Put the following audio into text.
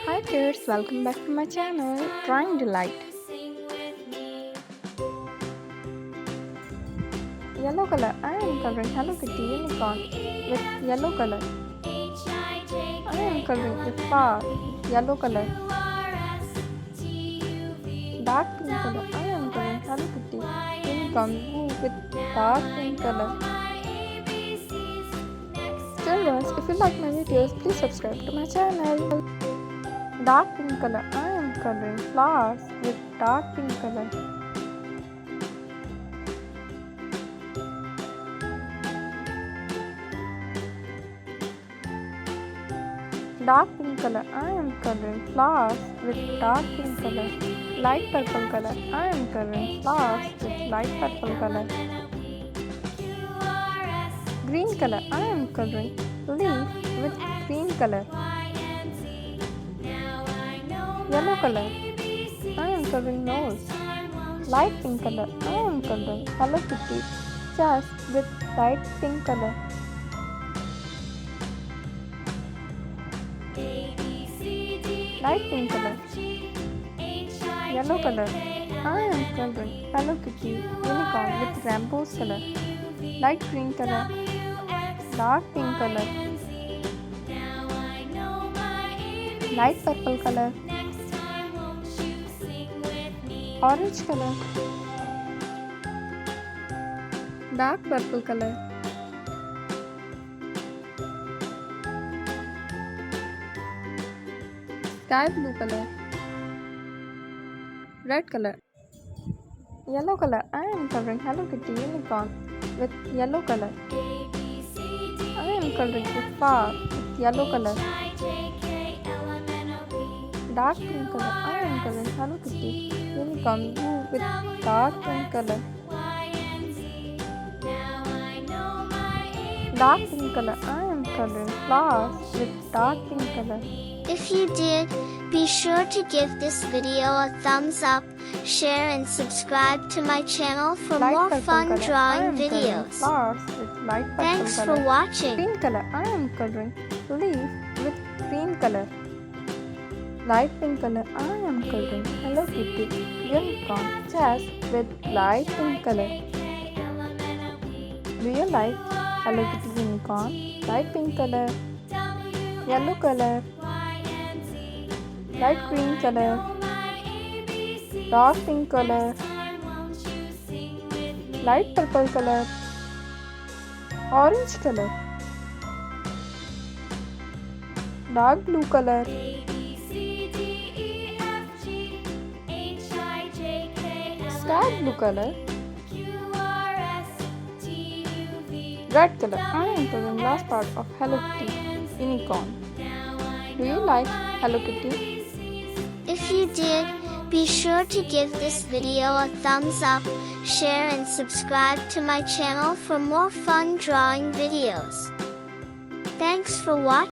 Hi kids, welcome back to my channel, Drawing Delight. Yellow color, I am coloring Hello Kitty unicorn with yellow color. I am coloring the flower with yellow color. Dark pink color, I am coloring Hello Kitty unicorn blue with dark pink color. Children, if you like my videos, please subscribe to my channel. Dark pink color, I am coloring flowers with dark pink color. Dark pink color, I am coloring flowers with dark pink color. Light purple color, I am coloring flowers with light purple color. Green color, I am coloring leaf with green color. Yellow color, I am coloring nose. Light pink color, I am coloring Hello Kitty chest with light pink color. Light pink color. Yellow color, I am coloring Hello Kitty unicorn with rainbow's color. Light green color. Dark pink color. Light purple color. Orange color. Dark purple color. Sky blue color. Red color. Yellow color, I am coloring Hello Kitty unicorn with yellow color. I am coloring the flower with yellow color. Dark pink color, I am coloring Hello Kitty unicorn blue with dark pink color. Dark pink color, I am coloring flowers with dark pink color. If you did, be sure to give this video a thumbs up, share and subscribe to my channel for Light more purple fun color, I drawing am coloring videos. flowers with light purple Thanks color. for watching. Green color, I am coloring leaf with green color. Light pink color, I am coloring Hello Kitty unicorn chest with light pink color. Do you like Hello Kitty unicorn? Light pink color, yellow color, light green color, dark pink color, light purple color, orange color, dark blue color, sky blue color, red color. I am coloring last part of Hello Kitty unicorn. Do you like Hello Kitty? If you did, be sure to give this video a thumbs up, share and subscribe to my channel for more fun drawing videos. Thanks for watching.